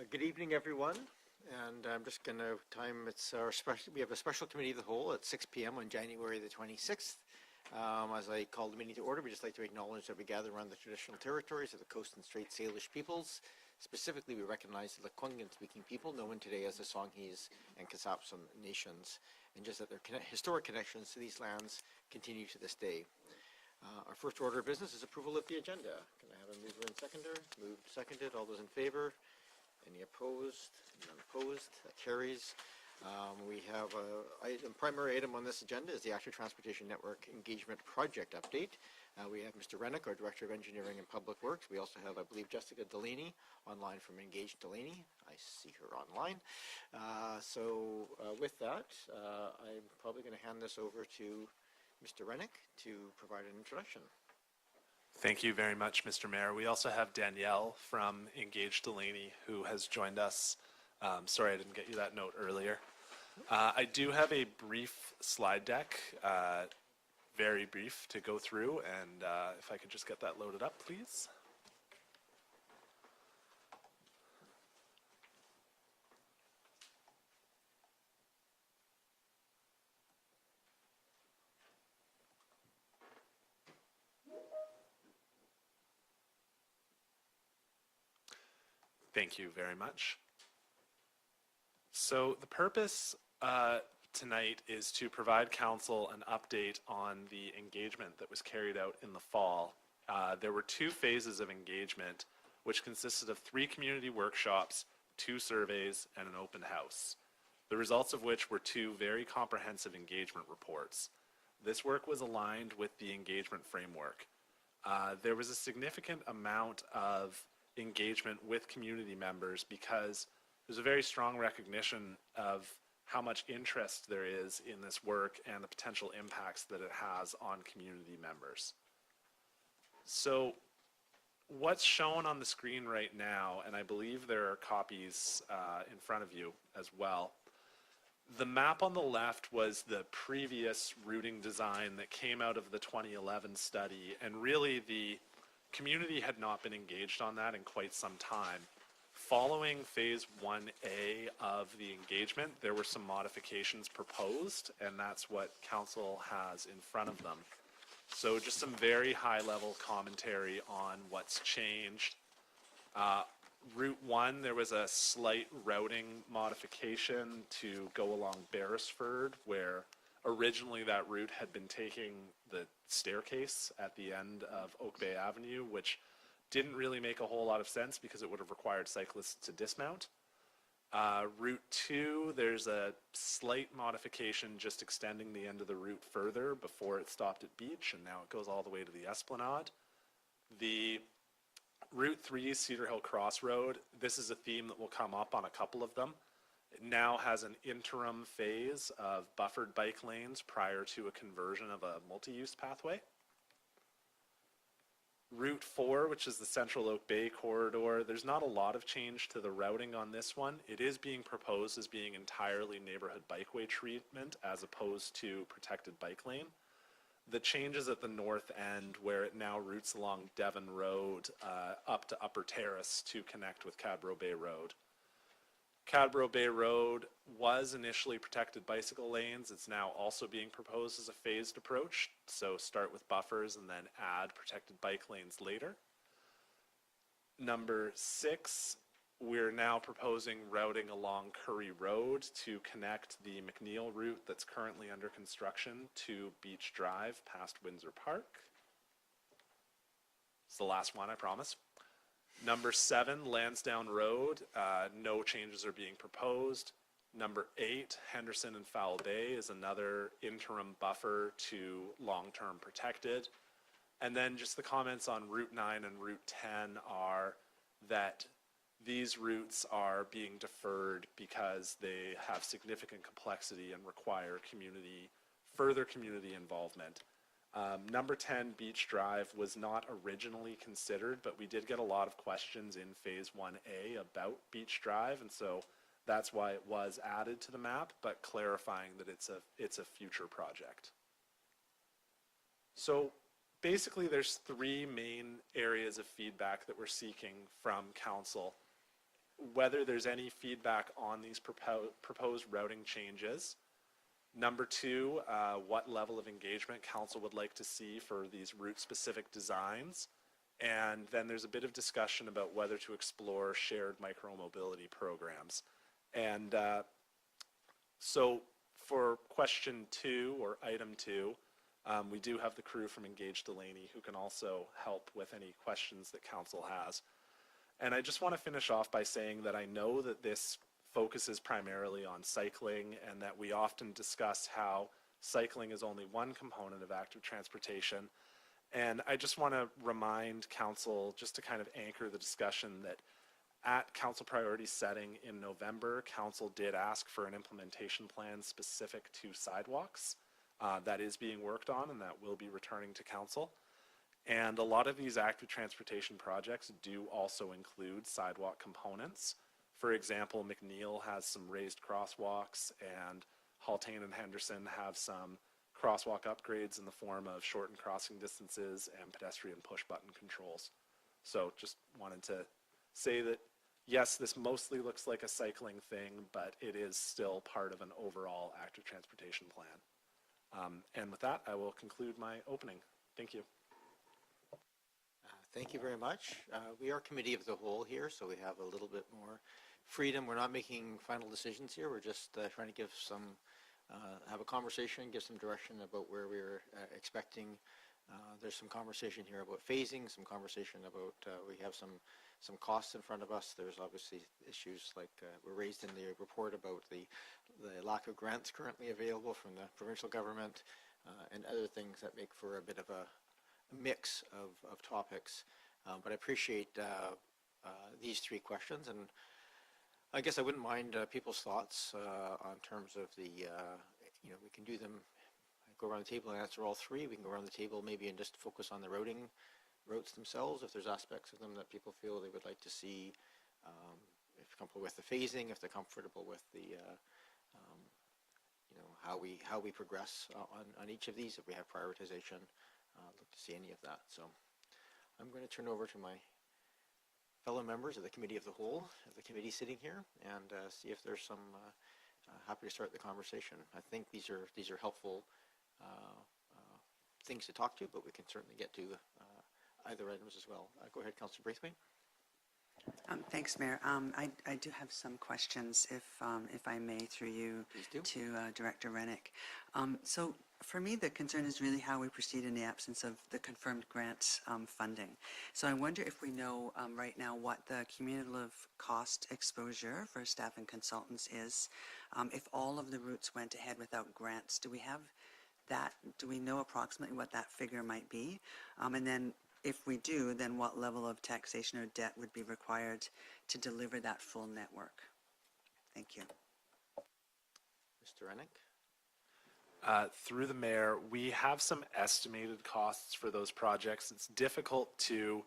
Good evening, everyone. And I'm just going to we have a special committee of the whole at 6 p.m. on January the 26th. As I call the meeting to order, we'd just like to acknowledge that we gather around the traditional territories of the Coast and Strait Salish peoples. Specifically, we recognize the Lekwungen-speaking people, known today as the Songhees and Kasapsan nations, and just that their historic connections to these lands continue to this day. Our first order of business is approval of the agenda. Can I have a mover and seconder? Moved, seconded. All those in favor? Any opposed? None opposed. That carries. We have a primary item on this agenda is the Active Transportation Network Engagement Project Update. We have Mr. Rennick, our Director of Engineering and Public Works. We also have, I believe, Jessica Delaney online from Engage Delaney. I see her online. With that, I'm probably going to hand this over to Mr. Rennick to provide an introduction. Thank you very much, Mr. Mayor. We also have Danielle from Engage Delaney who has joined us. Sorry I didn't get you that note earlier. I do have a brief slide deck, very brief, to go through, and if I could just get that loaded up, please. Thank you very much. So the purpose tonight is to provide council an update on the engagement that was carried out in the fall. There were 2 phases of engagement, which consisted of 3 community workshops, 2 surveys, and an open house. The results of which were 2 very comprehensive engagement reports. This work was aligned with the engagement framework. There was a significant amount of engagement with community members because there's a very strong recognition of how much interest there is in this work and the potential impacts that it has on community members. So what's shown on the screen right now, and I believe there are copies in front of you as well, the map on the left was the previous routing design that came out of the 2011 study, and really the community had not been engaged on that in quite some time. Following phase 1A of the engagement, there were some modifications proposed, and that's what council has in front of them. So just some very high-level commentary on what's changed. Route 1, there was a slight routing modification to go along Beresford, where originally that route had been taking the staircase at the end of Oak Bay Avenue, which didn't really make a whole lot of sense because it would have required cyclists to dismount. Route 2, there's a slight modification just extending the end of the route further before it stopped at Beach, and now it goes all the way to the Esplanade. The Route 3, Cedar Hill Crossroad, this is a theme that will come up on a couple of them. It now has an interim phase of buffered bike lanes prior to a conversion of a multi-use pathway. Route 4, which is the Central Oak Bay corridor, there's not a lot of change to the routing on this one. It is being proposed as being entirely neighborhood bikeway treatment as opposed to protected bike lane. The changes at the north end, where it now routes along Devon Road up to Upper Terrace to connect with Cadbro Bay Road. Cadbro Bay Road was initially protected bicycle lanes. It's now also being proposed as a phased approach. So start with buffers and then add protected bike lanes later. Number 6, we're now proposing routing along Curry Road to connect the McNeil route that's currently under construction to Beach Drive past Windsor Park. It's the last one, I promise. Number 7, Lansdowne Road, no changes are being proposed. Number 8, Henderson and Foul Bay is another interim buffer to long-term protected. And then just the comments on Route 9 and Route 10 are that these routes are being deferred because they have significant complexity and require further community involvement. Number 10, Beach Drive, was not originally considered, but we did get a lot of questions in phase 1A about Beach Drive, and so that's why it was added to the map, but clarifying that it's a future project. So basically there's 3 main areas of feedback that we're seeking from council. whether there's any feedback on these proposed routing changes. Number two, what level of engagement council would like to see for these route-specific designs. And then there's a bit of discussion about whether to explore shared micromobility programs. And so for question 2 or item 2, we do have the crew from Engage Delaney who can also help with any questions that council has. And I just want to finish off by saying that I know that this focuses primarily on cycling and that we often discuss how cycling is only one component of active transportation. And I just want to remind council, just to kind of anchor the discussion, that at council priority setting in November, council did ask for an implementation plan specific to sidewalks. That is being worked on and that will be returning to council. And a lot of these active transportation projects do also include sidewalk components. For example, McNeil has some raised crosswalks, and Haltane and Henderson have some crosswalk upgrades in the form of shortened crossing distances and pedestrian push button controls. So just wanted to say that, yes, this mostly looks like a cycling thing, but it is still part of an overall active transportation plan. And with that, I will conclude my opening. Thank you. Thank you very much. We are committee of the whole here, so we have a little bit more freedom. We're not making final decisions here. We're just trying to give some, have a conversation, give some direction about where we're expecting. There's some conversation here about phasing, some conversation about, we have some costs in front of us. There's obviously issues like were raised in the report about the lack of grants currently available from the provincial government and other things that make for a bit of a mix of topics, but I appreciate these 3 questions, and I guess I wouldn't mind people's thoughts on terms of the, we can do them, go around the table and answer all 3. We can go around the table maybe and just focus on the routes themselves, if there's aspects of them that people feel they would like to see, if they're comfortable with the phasing, if they're comfortable with the, how we progress on each of these, if we have prioritization. Look to see any of that. So I'm going to turn over to my fellow members of the Committee of the Whole, of the committee sitting here, and see if there's some, happy to start the conversation. I think these are helpful things to talk to, but we can certainly get to either items as well. Go ahead, Councillor Braithwaite. Thanks, Mayor. I do have some questions, if I may, through you to Director Rennick. So for me, the concern is really how we proceed in the absence of the confirmed grant funding. So I wonder if we know right now what the cumulative cost exposure for staff and consultants is. If all of the routes went ahead without grants, do we have that? Do we know approximately what that figure might be? And then if we do, then what level of taxation or debt would be required to deliver that full network? Thank you. Mr. Rennick? Through the mayor, we have some estimated costs for those projects. It's difficult to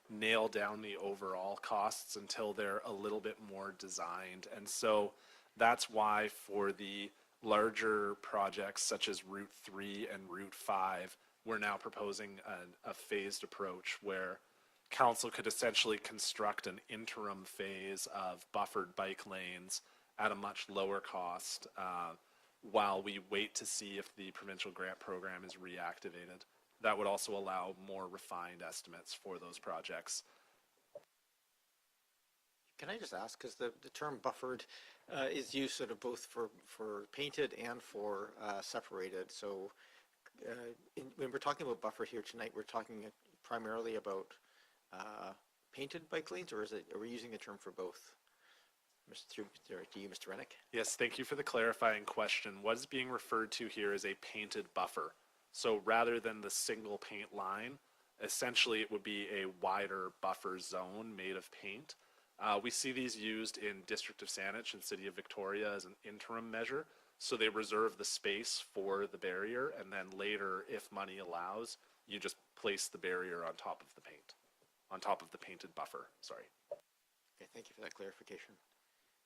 nail down the overall costs until they're a little bit more designed. And so that's why for the larger projects such as Route 3 and Route 5, we're now proposing a phased approach where council could essentially construct an interim phase of buffered bike lanes at a much lower cost while we wait to see if the provincial grant program is reactivated. That would also allow more refined estimates for those projects. Can I just ask, because the term buffered is used sort of both for painted and for separated. So when we're talking about buffer here tonight, we're talking primarily about painted bike lanes, or are we using the term for both? To you, Mr. Rennick. Yes, thank you for the clarifying question. What is being referred to here is a painted buffer. So rather than the single paint line, essentially it would be a wider buffer zone made of paint. We see these used in District of Saanich and City of Victoria as an interim measure. So they reserve the space for the barrier, and then later, if money allows, you just place the barrier on top of the paint, on top of the painted buffer, sorry. Okay, thank you for that clarification.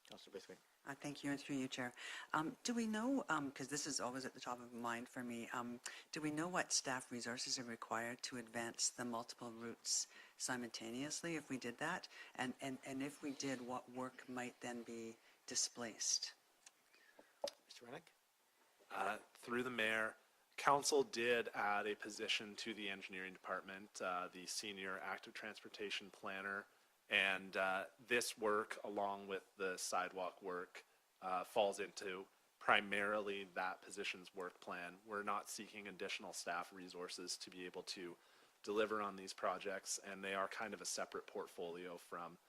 Councillor Braithwaite. Thank you, and through you, Chair. Do we know, because this is always at the top of mind for me, do we know what staff resources are required to advance the multiple routes simultaneously if we did that? And if we did, what work might then be displaced? Mr. Rennick? Through the mayor, council did add a position to the engineering department, the senior active transportation planner. And this work, along with the sidewalk work, falls into primarily that position's work plan. We're not seeking additional staff resources to be able to deliver on these projects, and they are kind of a separate portfolio from,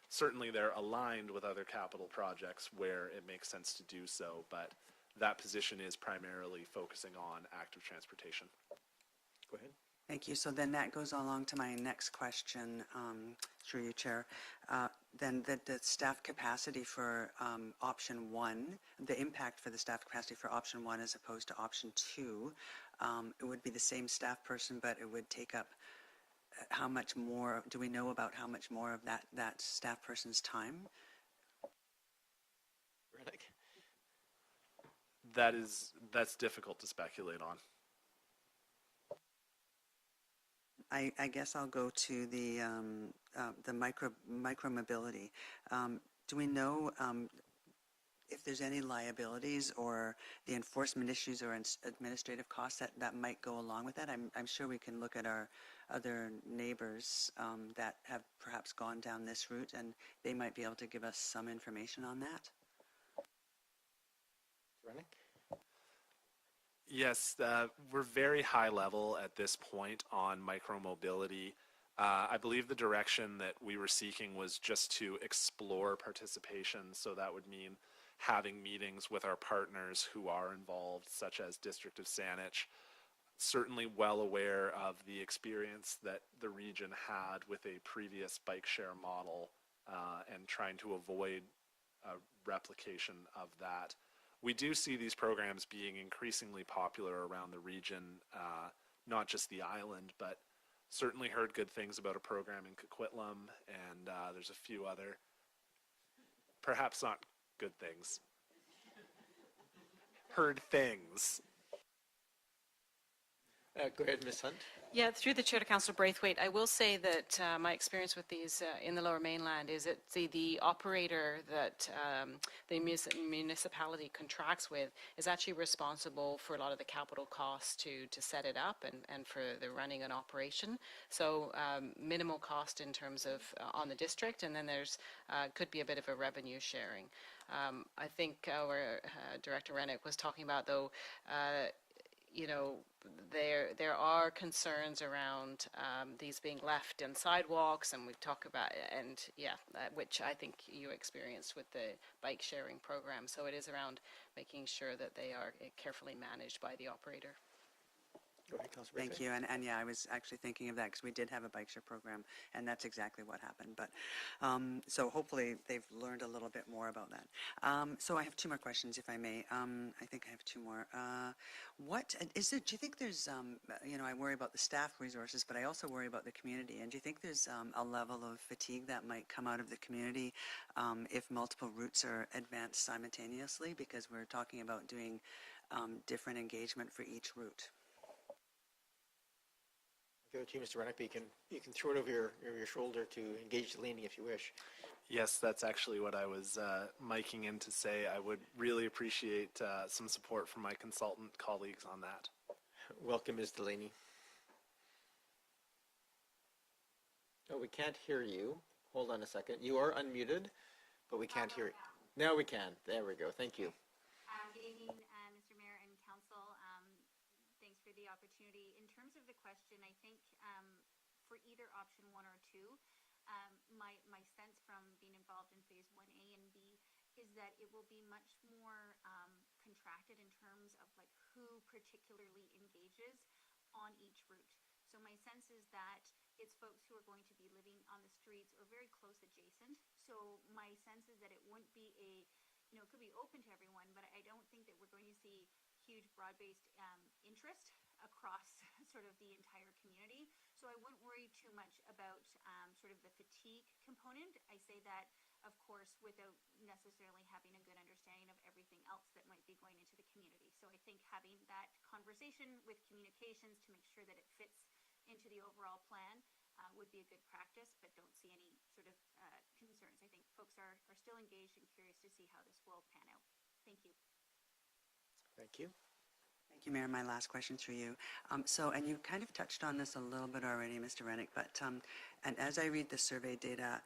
certainly they're aligned with other capital projects where it makes sense to do so, but that position is primarily focusing on active transportation. Go ahead. Thank you. So then that goes along to my next question, through you, Chair. Then the staff capacity for option 1, the impact for the staff capacity for option 1 as opposed to option 2, it would be the same staff person, but it would take up how much more, do we know about how much more of that staff person's time? Rennick? That's difficult to speculate on. I guess I'll go to the micro mobility. Do we know if there's any liabilities or the enforcement issues or administrative costs that might go along with that? I'm sure we can look at our other neighbors that have perhaps gone down this route, and they might be able to give us some information on that. Rennick? Yes, we're very high level at this point on micromobility. I believe the direction that we were seeking was just to explore participation, so that would mean having meetings with our partners who are involved, such as District of Saanich. Certainly well aware of the experience that the region had with a previous bike share model and trying to avoid a replication of that. We do see these programs being increasingly popular around the region, not just the island, but certainly heard good things about a program in Coquitlam, and there's a few other, perhaps not good things. Heard things. Go ahead, Ms. Hunt. Yeah, through the chair to Councillor Braithwaite, I will say that my experience with these in the Lower Mainland is that the operator that the municipality contracts with is actually responsible for a lot of the capital costs to set it up and for the running and operation. So minimal cost in terms of on the district, and then there's could be a bit of a revenue sharing. I think our Director Rennick was talking about, though, you know, there are concerns around these being left in sidewalks, and we've talked about, and yeah, which I think you experienced with the bike sharing program. So it is around making sure that they are carefully managed by the operator. Go ahead, Councillor Thank you, and yeah, I was actually thinking of that because we did have a bike share program, and that's exactly what happened. But so hopefully they've learned a little bit more about that. So I have 2 more questions, if I may. I think I have 2 more. What is it? Do you think there's, you know, I worry about the staff resources, but I also worry about the community. And do you think there's a level of fatigue that might come out of the community if multiple routes are advanced simultaneously? Because we're talking about doing different engagement for each route. Go to you, Mr. Rennick, but you can throw it over your shoulder to engage the leaning if you wish. Yes, that's actually what I was miking in to say. I would really appreciate some support from my consultant colleagues on that. Welcome, Ms. Delaney. Oh, we can't hear you. Hold on a second. You are unmuted, but we can't hear you. Now we can. There we go. Thank you. Good evening, Mr. Mayor and Council. Thanks for the opportunity. In terms of the question, I think for either option 1 or 2, my sense from being involved in phase 1A and B is that it will be much more contracted in terms of like who particularly engages on each route. So my sense is that it's folks who are going to be living on the streets or very close adjacent. So my sense is that it wouldn't be it could be open to everyone, but I don't think that we're going to see huge broad-based interest across sort of the entire community. So I wouldn't worry too much about sort of the fatigue component. I say that, of course, without necessarily having a good understanding of everything else that might be going into the community. So I think having that conversation with communications to make sure that it fits into the overall plan would be a good practice, but don't see any sort of concerns. I think folks are still engaged and curious to see how this will pan out. Thank you. Thank you. Thank you, Mayor. My last question through you. And you kind of touched on this a little bit already, Mr. Rennick, but, and as I read the survey data,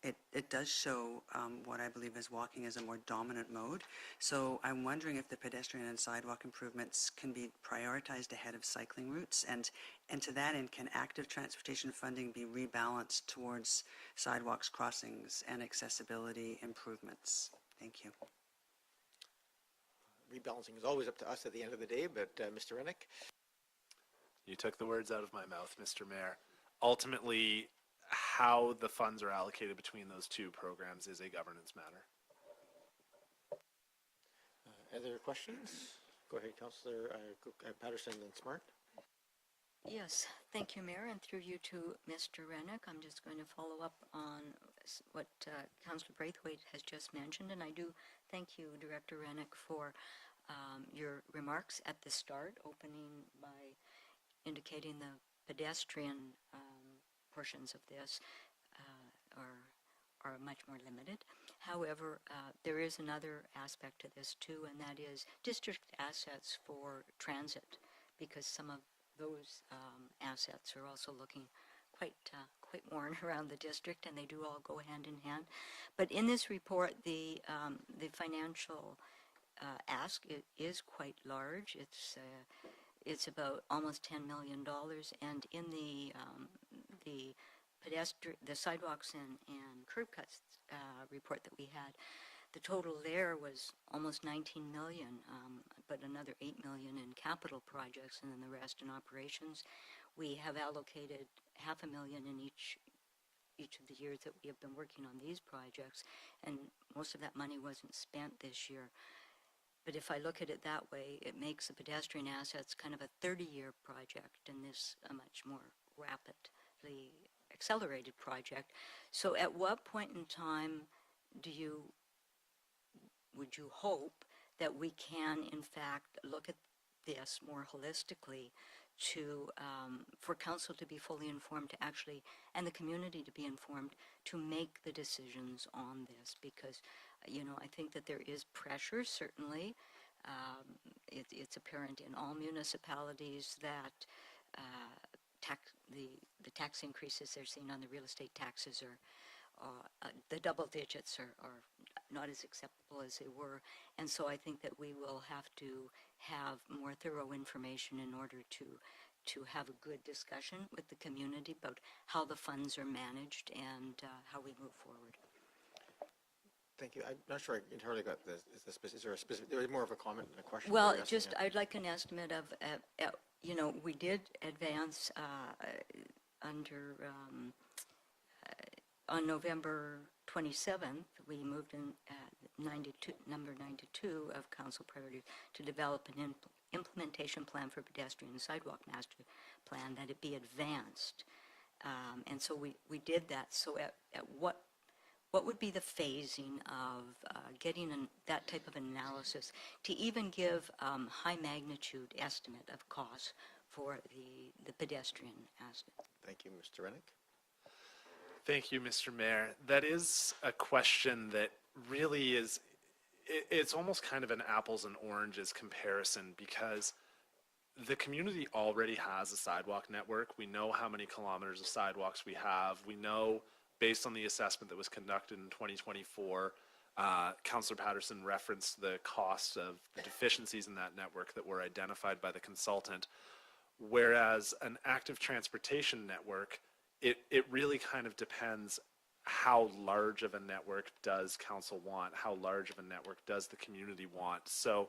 it does show what I believe is walking as a more dominant mode. So I'm wondering if the pedestrian and sidewalk improvements can be prioritized ahead of cycling routes, and to that end, can active transportation funding be rebalanced towards sidewalks, crossings, and accessibility improvements? Thank you. Rebalancing is always up to us at the end of the day, but Mr. Rennick? You took the words out of my mouth, Mr. Mayor. Ultimately, how the funds are allocated between those two programs is a governance matter. Other questions? Go ahead, Councillor Patterson and Smart. Yes, thank you, Mayor, and through you to Mr. Rennick. I'm just going to follow up on what Councillor Braithwaite has just mentioned, and I do thank you, Director Rennick, for your remarks at the start, opening by indicating the pedestrian portions of this are much more limited. However, there is another aspect to this too, and that is district assets for transit, because some of those assets are also looking quite worn around the district, and they do all go hand in hand. But in this report, the financial ask is quite large. It's about almost $10 million, and in the sidewalks and curb cuts report that we had, the total there was almost 19 million, but another 8 million in capital projects, and then the rest in operations. We have allocated $500,000 in each of the years that we have been working on these projects, and most of that money wasn't spent this year. But if I look at it that way, it makes the pedestrian assets kind of a 30-year project, and this a much more rapidly accelerated project. So at what point in time would you hope that we can, in fact, look at this more holistically for council to be fully informed, to actually, and the community to be informed, to make the decisions on this? Because, I think that there is pressure, certainly. It's apparent in all municipalities that the tax increases they're seeing on the real estate taxes are the double digits are not as acceptable as they were. And so I think that we will have to have more thorough information in order to have a good discussion with the community about how the funds are managed and how we move forward. Thank you. I'm not sure I entirely got this. Is there a specific, there was more of a comment and a question? Well, you're asking it? I'd like an estimate of, we did advance on November 27th, we moved in number 92 of council priorities to develop an implementation plan for pedestrian and sidewalk master plan, that it be advanced. And so we did that. So at what would be the phasing of getting that type of analysis to even give high magnitude estimate of costs for the pedestrian aspect? Thank you, Mr. Rennick. Thank you, Mr. Mayor. That is a question that really is, it's almost kind of an apples and oranges comparison, because the community already has a sidewalk network. We know how many kilometers of sidewalks we have. We know, based on the assessment that was conducted in 2024, Councillor Patterson referenced the cost of the deficiencies in that network that were identified by the consultant. Whereas an active transportation network, it really kind of depends how large of a network does council want, how large of a network does the community want. So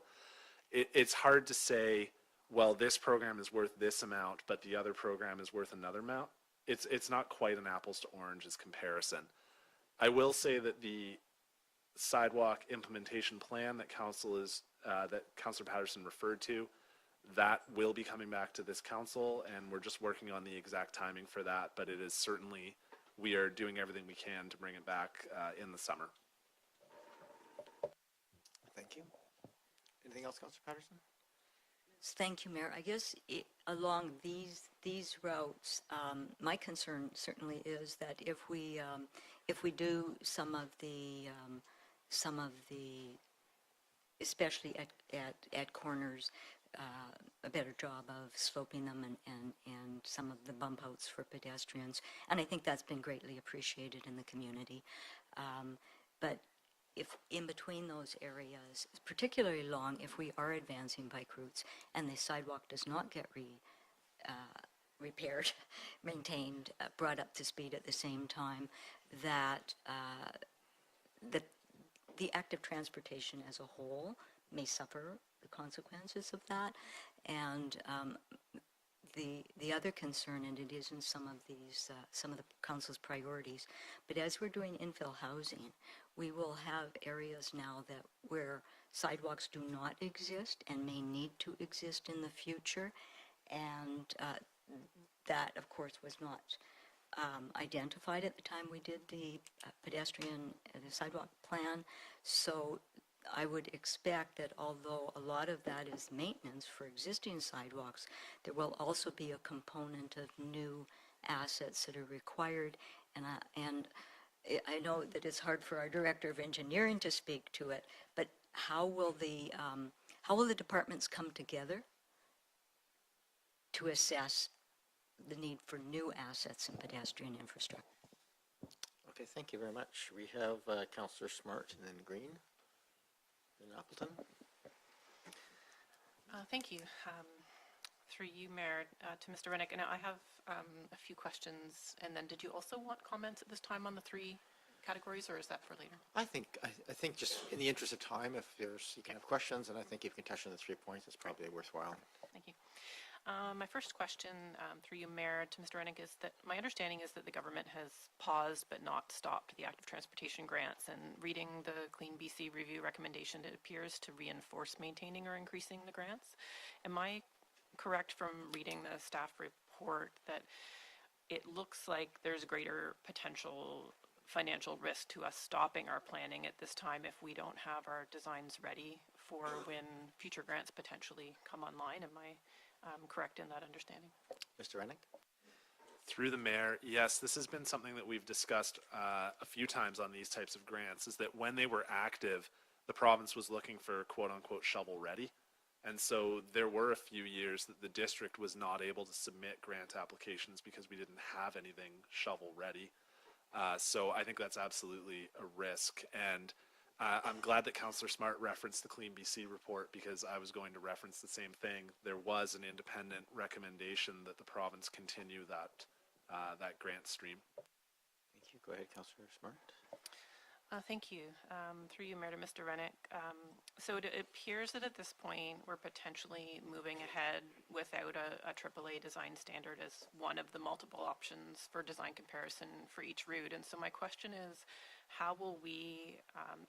it's hard to say, well, this program is worth this amount, but the other program is worth another amount. It's not quite an apples to oranges comparison. I will say that the sidewalk implementation plan that that Councillor Patterson referred to, that will be coming back to this council, and we're just working on the exact timing for that, but it is certainly, we are doing everything we can to bring it back in the summer. Thank you. Anything else, Councillor Patterson? Thank you, Mayor. I guess along these routes, my concern certainly is that if we do some of the, especially at corners, a better job of sloping them and some of the bump outs for pedestrians, and I think that's been greatly appreciated in the community. But if in between those areas, particularly long, if we are advancing bike routes and the sidewalk does not get repaired, maintained, brought up to speed at the same time, that the active transportation as a whole may suffer the consequences of that. And the other concern, and it is in some of the council's priorities, but as we're doing infill housing, we will have areas now where sidewalks do not exist and may need to exist in the future, and that, of course, was not identified at the time we did the the sidewalk plan. So I would expect that although a lot of that is maintenance for existing sidewalks, there will also be a component of new assets that are required. And I know that it's hard for our Director of Engineering to speak to it, but how will the departments come together to assess the need for new assets in pedestrian infrastructure? Okay, thank you very much. We have Councillor Smart and then Green and Appleton. Thank you. Through you, Mayor, to Mr. Rennick. And I have a few questions. And then did you also want comments at this time on the three categories, or is that for later? I think just in the interest of time, if you can have questions, and I think if you can touch on the 3 points, it's probably worthwhile. Thank you. My first question, through you, Mayor, to Mr. Rennick, is that my understanding is that the government has paused but not stopped the active transportation grants. And reading the Clean BC review recommendation, it appears to reinforce maintaining or increasing the grants. Am I correct from reading the staff report that it looks like there's greater potential financial risk to us stopping our planning at this time if we don't have our designs ready for when future grants potentially come online? Am I correct in that understanding? Mr. Rennick? Through the mayor, yes, this has been something that we've discussed a few times on these types of grants, is that when they were active, the province was looking for quote-unquote shovel-ready. And so there were a few years that the district was not able to submit grant applications because we didn't have anything shovel-ready. So I think that's absolutely a risk. And I'm glad that Councillor Smart referenced the Clean BC report, because I was going to reference the same thing. There was an independent recommendation that the province continue that grant stream. Thank you. Go ahead, Councillor Smart. Thank you. Through you, Mayor, to Mr. Rennick. So it appears that at this point we're potentially moving ahead without a AAA design standard as one of the multiple options for design comparison for each route. And so my question is, how will we,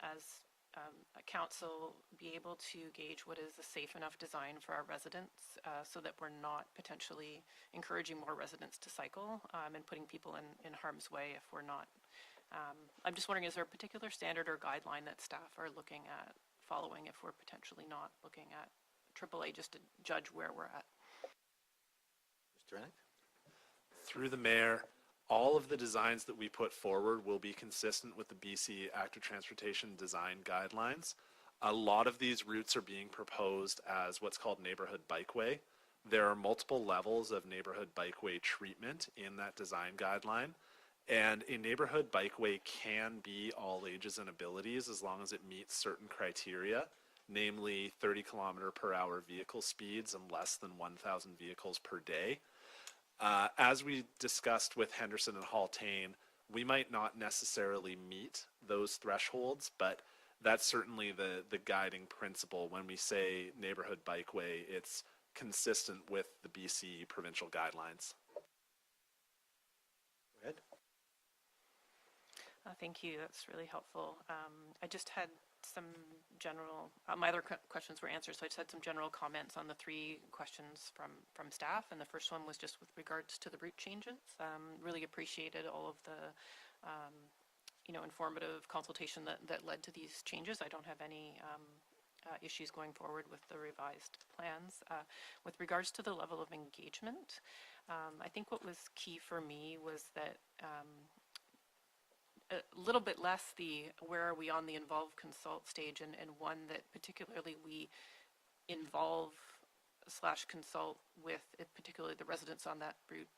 as a council, be able to gauge what is a safe enough design for our residents so that we're not potentially encouraging more residents to cycle and putting people in harm's way if we're not? I'm just wondering, is there a particular standard or guideline that staff are looking at following if we're potentially not looking at AAA, just to judge where we're at? Mr. Rennick? Through the mayor, all of the designs that we put forward will be consistent with the BC Active Transportation Design Guidelines. A lot of these routes are being proposed as what's called neighborhood bikeway. There are multiple levels of neighborhood bikeway treatment in that design guideline. And a neighborhood bikeway can be all ages and abilities as long as it meets certain criteria, namely 30 kilometer per hour vehicle speeds and less than 1,000 vehicles per day. As we discussed with Henderson and Haltane, we might not necessarily meet those thresholds, but that's certainly the guiding principle. When we say neighborhood bikeway, it's consistent with the BC provincial guidelines. Go ahead. Thank you. That's really helpful. I just had some general, my other questions were answered, so I just had some general comments on the three questions from staff. And the first one was just with regards to the route changes. Really appreciated all of the informative consultation that led to these changes. I don't have any issues going forward with the revised plans. With regards to the level of engagement, I think what was key for me was that a little bit less the where are we on the involve consult stage, and one that particularly we involve / consult with particularly the residents on that route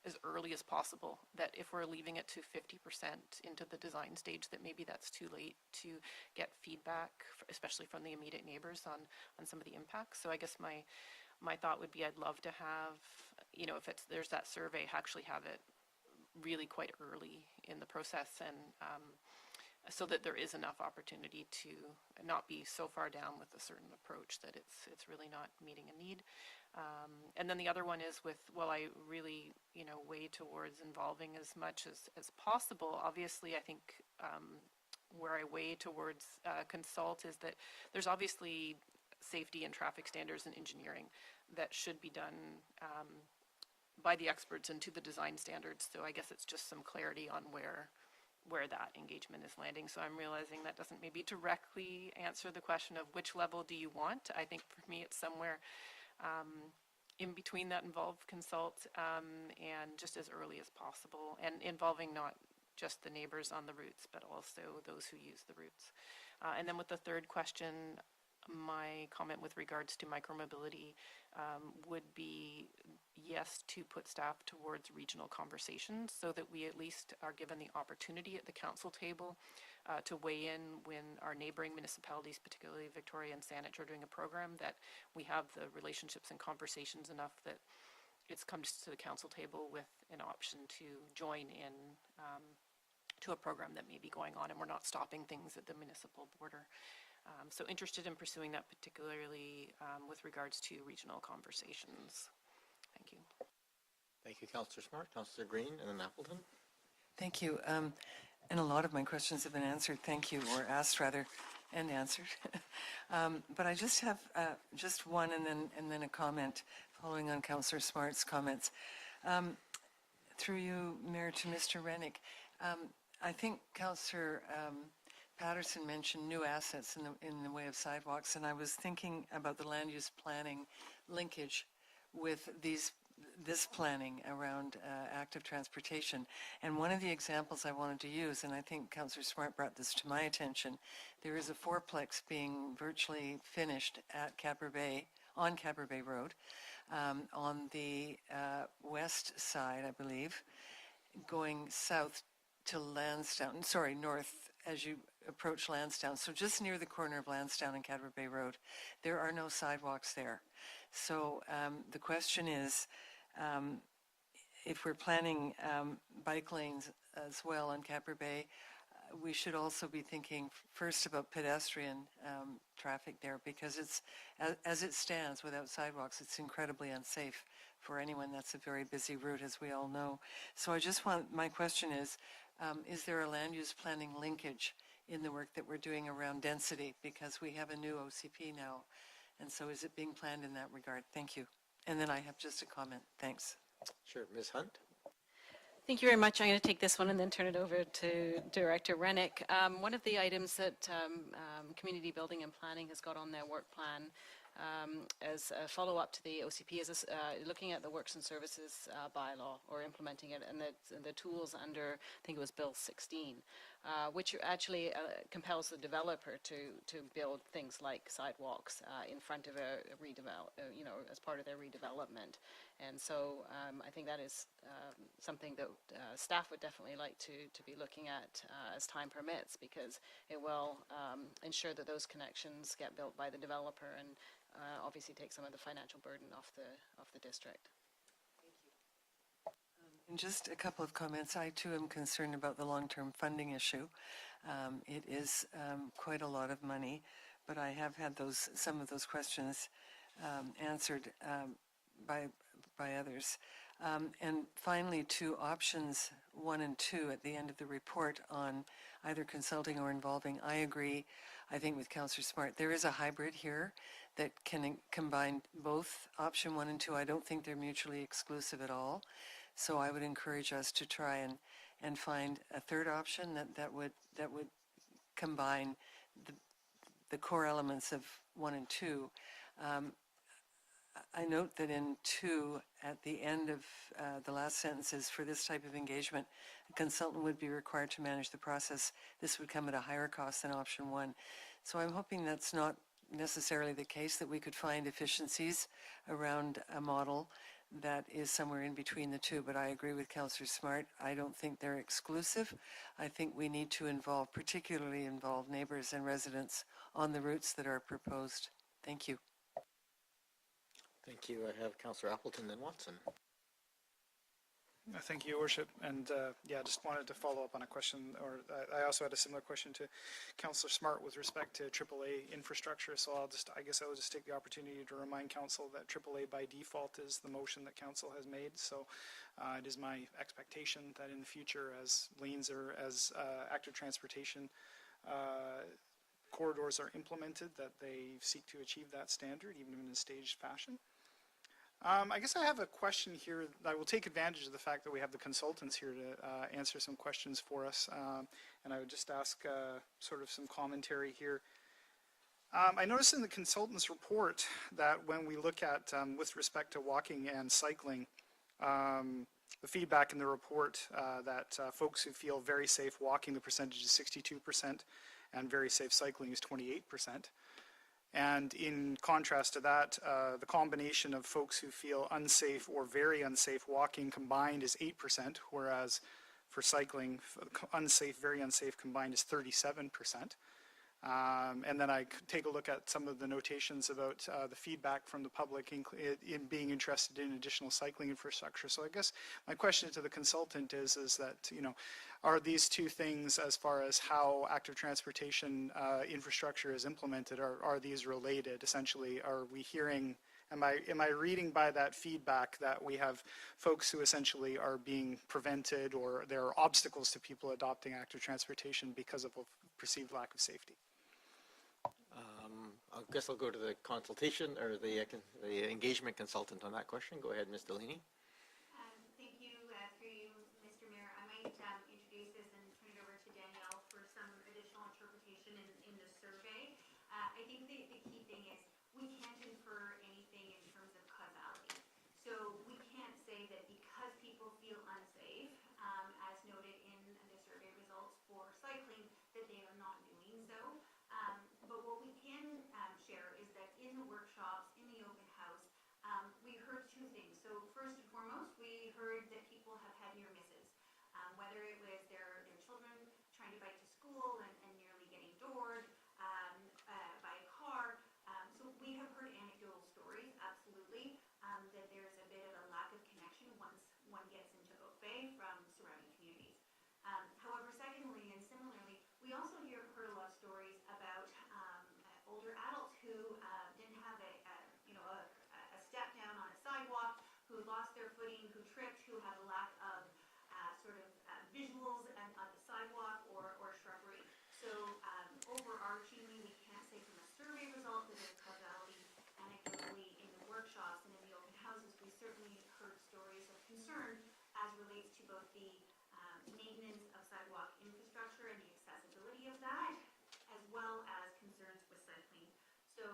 as early as possible, that if we're leaving it to 50% into the design stage, that maybe that's too late to get feedback, especially from the immediate neighbors on some of the impacts. So I guess my thought would be I'd love to have, if there's that survey, actually have it really quite early in the process, and so that there is enough opportunity to not be so far down with a certain approach that it's really not meeting a need. And then the other one is I really, weigh towards involving as much as possible. Obviously, I think where I weigh towards consult is that there's obviously safety and traffic standards and engineering that should be done by the experts and to the design standards. So I guess it's just some clarity on where that engagement is landing. So I'm realizing that doesn't maybe directly answer the question of which level do you want. I think for me it's somewhere in between that involved consult and just as early as possible, and involving not just the neighbors on the routes, but also those who use the routes. And then with the third question, my comment with regards to micromobility would be yes, to put staff towards regional conversations so that we at least are given the opportunity at the council table to weigh in when our neighboring municipalities, particularly Victoria and Saanich, are doing a program, that we have the relationships and conversations enough that it comes to the council table with an option to join in to a program that may be going on, and we're not stopping things at the municipal border. So interested in pursuing that, particularly with regards to regional conversations. Thank you. Thank you, Councillor Smart. Councillor Green, and then Appleton. Thank you. And a lot of my questions have been answered. Thank you, or asked rather, and answered. But I just have just one, and then a comment following on Councillor Smart's comments. Through you, Mayor, to Mr. Rennick. I think Councillor Patterson mentioned new assets in the way of sidewalks, and I was thinking about the land use planning linkage with this planning around active transportation. And one of the examples I wanted to use, and I think Councillor Smart brought this to my attention, there is a fourplex being virtually finished at Cadbury Bay, on Cadbury Bay Road, on the west side, I believe, going south to Lansdowne, sorry, north as you approach Lansdowne. So just near the corner of Lansdowne and Cadbury Bay Road, there are no sidewalks there. So the question is, if we're planning bike lanes as well on Cadbury Bay, we should also be thinking first about pedestrian traffic there, because it's, as it stands without sidewalks, it's incredibly unsafe for anyone. That's a very busy route, as we all know. So my question is there a land use planning linkage in the work that we're doing around density? Because we have a new OCP now. And so is it being planned in that regard? Thank you. And then I have just a comment. Thanks. Sure. Ms. Hunt? Thank you very much. I'm going to take this one and then turn it over to Director Rennick. One of the items that Community Building and Planning has got on their work plan as a follow-up to the OCP is looking at the Works and Services bylaw, or implementing it, and the tools under, I think it was Bill 16, which actually compels the developer to build things like sidewalks in front of a redevelop, as part of their redevelopment. And so I think that is something that staff would definitely like to be looking at as time permits, because it will ensure that those connections get built by the developer, and obviously take some of the financial burden off the district. And just a couple of comments. I too am concerned about the long-term funding issue. It is quite a lot of money, but I have had some of those questions answered by others. And finally, to options 1 and 2 at the end of the report on either consulting or involving, I agree, I think, with Councillor Smart. There is a hybrid here that can combine both option 1 and 2. I don't think they're mutually exclusive at all. So I would encourage us to try and find a third option that would combine the core elements of 1 and 2. I note that in 2, at the end of the last sentences, for this type of engagement, a consultant would be required to manage the process. This would come at a higher cost than option 1. So I'm hoping that's not necessarily the case, that we could find efficiencies around a model that is somewhere in between the two. But I agree with Councillor Smart. I don't think they're exclusive. I think we need to particularly involve neighbors and residents on the routes that are proposed. Thank you. Thank you. I have Councillor Appleton, then Watson. Thank you, Your Worship. And yeah, just wanted to follow up on a question, or I also had a similar question to Councillor Smart with respect to AAA infrastructure. So I guess I'll just take the opportunity to remind Council that AAA by default is the motion that Council has made. So it is my expectation that in the future, as lanes or as active transportation corridors are implemented, that they seek to achieve that standard, even in a staged fashion. I guess I have a question here. I will take advantage of the fact that we have the consultants here to answer some questions for us, and I would just ask sort of some commentary here. I noticed in the consultants' report that when we look at, with respect to walking and cycling, the feedback in the report that folks who feel very safe walking, the percentage is 62%, and very safe cycling is 28%. And in contrast to that, the combination of folks who feel unsafe or very unsafe walking combined is 8%, whereas for cycling, unsafe, very unsafe combined is 37%. And then I take a look at some of the notations about the feedback from the public in being interested in additional cycling infrastructure. So I guess my question to the consultant is that, you know, are these two things, as far as how active transportation infrastructure is implemented, are these related? Essentially, are we hearing, am I reading by that feedback that we have folks who essentially are being prevented, or there are obstacles to people adopting active transportation because of a perceived lack of safety? I guess I'll go to the consultation, or the engagement consultant on that question. Go ahead, Ms. Delaney. Thank you, through you, Mr. Mayor. I might introduce this and turn it over to Danielle for some additional interpretation in the survey. I think the key thing is we can't infer anything in terms of causality. So we can't say that because people feel unsafe, as noted in the survey results for cycling, that they are not doing so. But what we can share is that in the workshops, in the open house, we heard two things. So first and foremost, we heard that people have had near misses, whether it was their children trying to bike to school and nearly getting doored by a car. So we have heard anecdotal stories, absolutely, that there's a bit of a lack of connection once one gets into Oak Bay from surrounding communities. However, secondly and similarly, we also heard a lot of stories about older adults who didn't have a step down on a sidewalk, who lost their footing, who tripped, who had a lack of visuals on the sidewalk or shrubbery. So overarchingly, we can't say from a survey result that there's causality. Anecdotally, in the workshops and in the open houses, we certainly heard stories of concern as relates to both the maintenance of sidewalk infrastructure and the accessibility of that, as well as concerns with cycling. So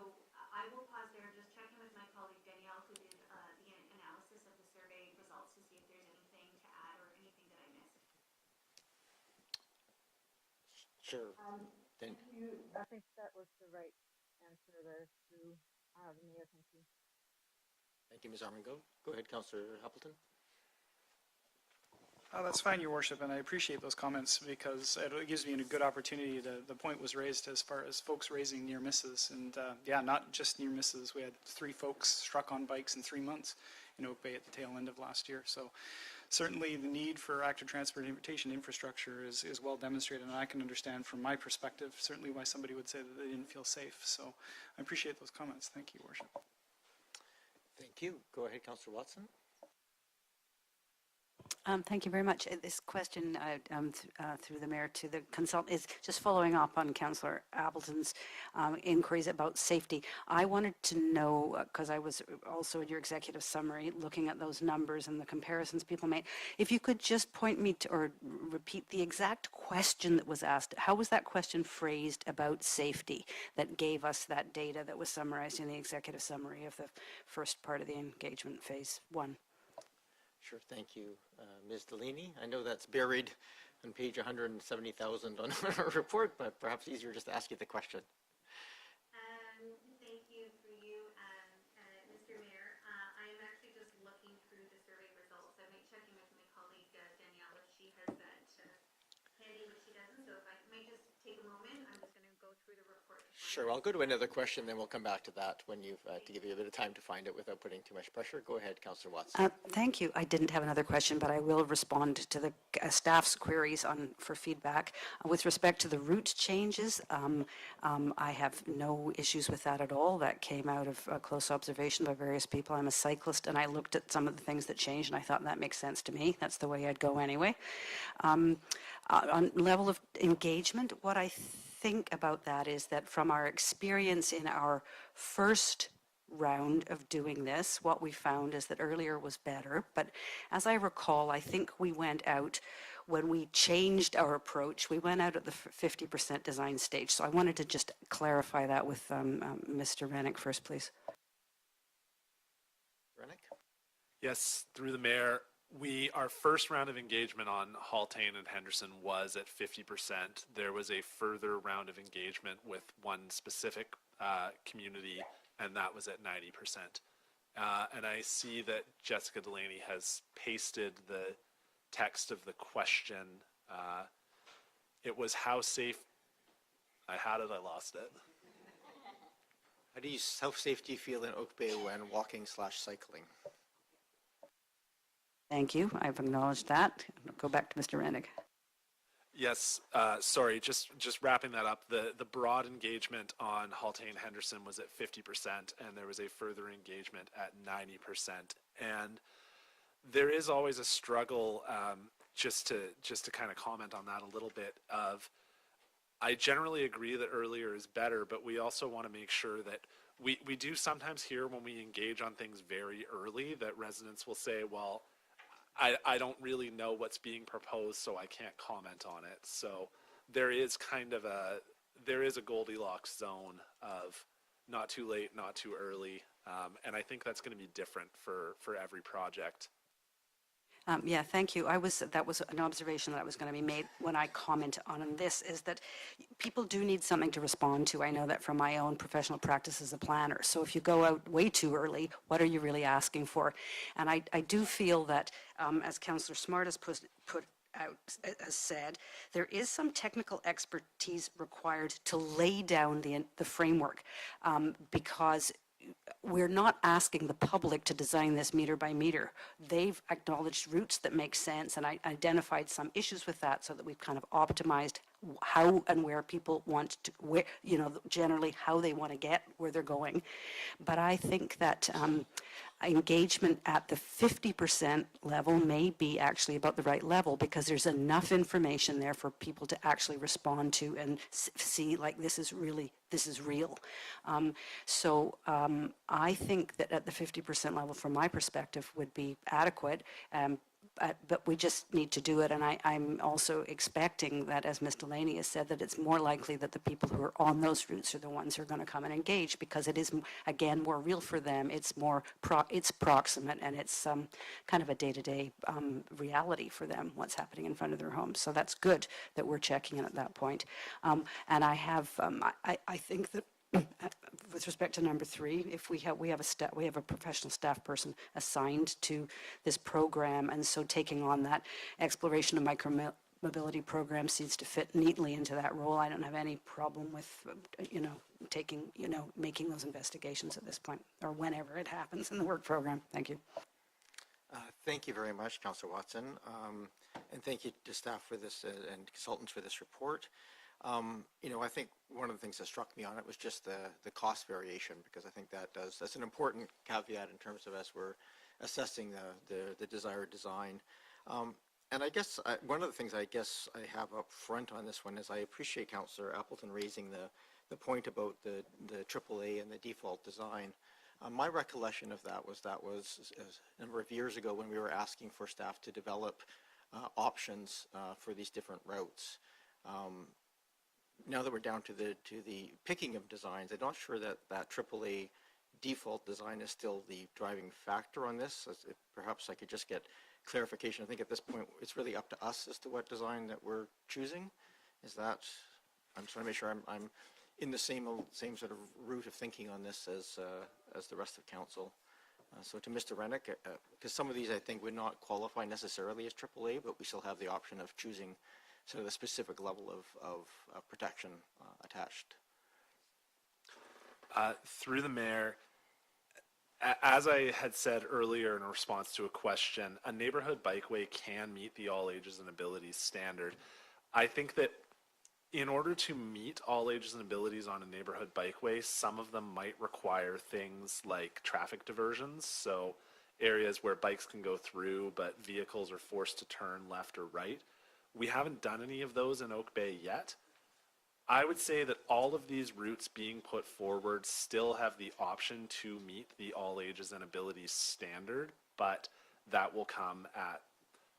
I will pause there, just check in with my colleague Danielle, who did the analysis of the survey results, to see if there's anything to add or anything that I missed. Sure. Thank you. I think that was the right answer there to the mayor. Thank you. Thank you, Ms. Armengol. Go ahead, Councillor Appleton. Oh, that's fine, Your Worship, and I appreciate those comments because it gives me a good opportunity to, the point was raised as far as folks raising near misses, and yeah, not just near misses. We had 3 folks struck on bikes in 3 months in Oak Bay at the tail end of last year. So certainly the need for active transportation infrastructure is well demonstrated, and I can understand from my perspective certainly why somebody would say that they didn't feel safe. So I appreciate those comments. Thank you, Your Worship. Thank you. Go ahead, Councillor Watson. Thank you very much. This question through the mayor to the consultant is just following up on Councillor Appleton's inquiries about safety. I wanted to know, because I was also in your executive summary looking at those numbers and the comparisons people made, if you could just point me to or repeat the exact question that was asked. How was that question phrased about safety that gave us that data that was summarized in the executive summary of the first part of the engagement phase 1? Sure, thank you. Ms. Delaney, I know that's buried on page 170,000 on our report, but perhaps easier just to ask you the question. Thank you for you, Mr. Mayor. I am actually just looking through the survey results. I might check in with my colleague Danielle if she has that handy, but she doesn't. So if I might just take a moment, I'm just going to go through the report. Sure, I'll go to another question, then we'll come back to that when you've, to give you a bit of time to find it without putting too much pressure. Go ahead, Councillor Watson. Thank you. I didn't have another question, but I will respond to the staff's queries for feedback. With respect to the route changes, I have no issues with that at all. That came out of close observation by various people. I'm a cyclist, and I looked at some of the things that changed, and I thought that makes sense to me. That's the way I'd go anyway. On level of engagement, what I think about that is that from our experience in our first round of doing this, what we found is that earlier was better. But as I recall, I think we went out when we changed our approach, we went out at the 50% design stage. So I wanted to just clarify that with Mr. Rennick first, please. Rennick? Yes, through the mayor, our first round of engagement on Haltane and Henderson was at 50%. There was a further round of engagement with one specific community, and that was at 90%. And I see that Jessica Delaney has pasted the text of the question. It was how safe, I had it, I lost it. How safe do you feel in Oak Bay when walking/cycling? Thank you. I've acknowledged that. I'll go back to Mr. Rennick. Yes, sorry, just wrapping that up. The broad engagement on Haltane Henderson was at 50%, and there was a further engagement at 90%. And there is always a struggle, just to kind of comment on that a little bit, I generally agree that earlier is better, but we also want to make sure that we do sometimes hear when we engage on things very early that residents will say, well, I don't really know what's being proposed, so I can't comment on it. So there is a Goldilocks zone of not too late, not too early, and I think that's going to be different for every project. Yeah, thank you. That was an observation that was going to be made when I comment on this, is that people do need something to respond to. I know that from my own professional practice as a planner. So if you go out way too early, what are you really asking for? And I do feel that, as Councillor Smart has put out, as said, there is some technical expertise required to lay down the framework, because we're not asking the public to design this meter by meter. They've acknowledged routes that make sense, and I identified some issues with that so that we've kind of optimized how and where people want to, generally how they want to get where they're going. But I think that engagement at the 50% level may be actually about the right level, because there's enough information there for people to actually respond to and see, like, this is real. I think that at the 50% level, from my perspective, would be adequate. But we just need to do it, and I'm also expecting that, as Ms. Delaney has said, that it's more likely that the people who are on those routes are the ones who are going to come and engage, because it is, again, more real for them. It's more it's proximate, and it's kind of a day-to-day reality for them, what's happening in front of their homes. So that's good that we're checking in at that point. And I have, I think that with respect to number 3, if we have a professional staff person assigned to this program, and so taking on that exploration of micromobility program seems to fit neatly into that role. I don't have any problem with making those investigations at this point, or whenever it happens in the work program. Thank you. Thank you very much, Councillor Watson, and thank you to staff for this and consultants for this report. I think one of the things that struck me on it was just the cost variation, because I think that's an important caveat in terms of as we're assessing the desired design. And I guess one of the things I guess I have up front on this one is I appreciate Councillor Appleton raising the point about the AAA and the default design. My recollection of that was a number of years ago when we were asking for staff to develop options for these different routes. Now that we're down to the picking of designs, I'm not sure that AAA default design is still the driving factor on this. Perhaps I could just get clarification. I think at this point it's really up to us as to what design that we're choosing. Is that? I'm just trying to make sure I'm in the same sort of route of thinking on this as the rest of council. So to Mr. Rennick, because some of these I think would not qualify necessarily as AAA, but we still have the option of choosing sort of the specific level of protection attached. Through the mayor, as I had said earlier in response to a question, a neighborhood bikeway can meet the all ages and abilities standard. I think that in order to meet all ages and abilities on a neighborhood bikeway, some of them might require things like traffic diversions, so areas where bikes can go through but vehicles are forced to turn left or right. We haven't done any of those in Oak Bay yet. I would say that all of these routes being put forward still have the option to meet the all ages and abilities standard, but that will come at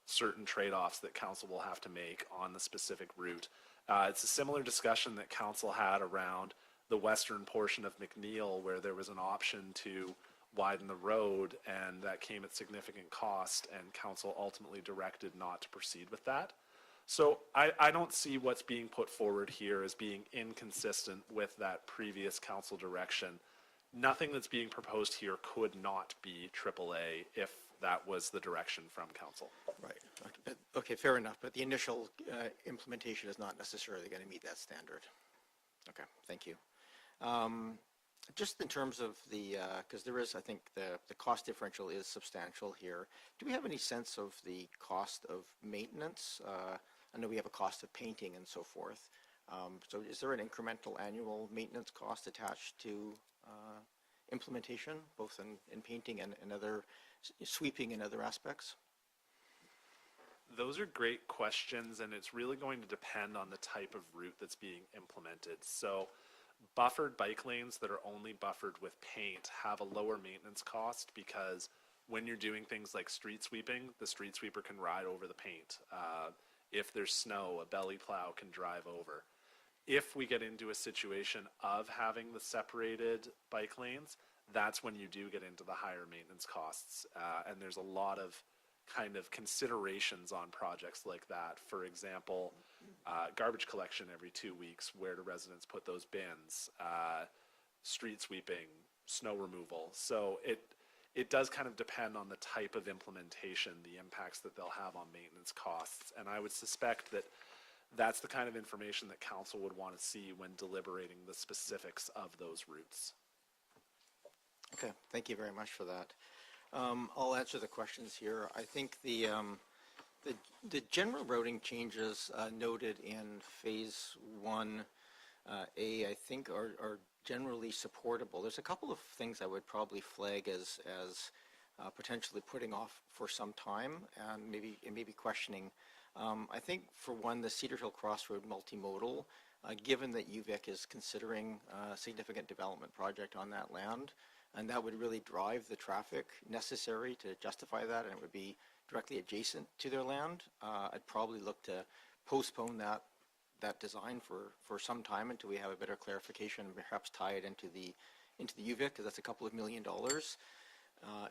certain trade-offs that council will have to make on the specific route. It's a similar discussion that council had around the western portion of McNeil, where there was an option to widen the road, and that came at significant cost, and council ultimately directed not to proceed with that. So I don't see what's being put forward here as being inconsistent with that previous council direction. Nothing that's being proposed here could not be AAA if that was the direction from council. Right. Okay, fair enough. But the initial implementation is not necessarily going to meet that standard. Okay, thank you. Just in terms of the, because there is, I think, the cost differential is substantial here. Do we have any sense of the cost of maintenance? I know we have a cost of painting and so forth. So is there an incremental annual maintenance cost attached to implementation, both in painting and other sweeping and other aspects? Those are great questions, and it's really going to depend on the type of route that's being implemented. So buffered bike lanes that are only buffered with paint have a lower maintenance cost because when you're doing things like street sweeping, the street sweeper can ride over the paint. If there's snow, a belly plow can drive over. If we get into a situation of having the separated bike lanes, that's when you do get into the higher maintenance costs. And there's a lot of kind of considerations on projects like that. For example, garbage collection every 2 weeks, where do residents put those bins, street sweeping, snow removal. So it does kind of depend on the type of implementation, the impacts that they'll have on maintenance costs. And I would suspect that that's the kind of information that council would want to see when deliberating the specifics of those routes. Okay, thank you very much for that. I'll answer the questions here. I think the general routing changes noted in phase 1A, I think are generally supportable. There's a couple of things I would probably flag as potentially putting off for some time and maybe questioning. I think for one, the Cedar Hill Crossroad multimodal, given that UVic is considering a significant development project on that land, and that would really drive the traffic necessary to justify that, and it would be directly adjacent to their land, I'd probably look to postpone that design for some time until we have a better clarification and perhaps tie it into the UVic, because that's a couple of $1 million.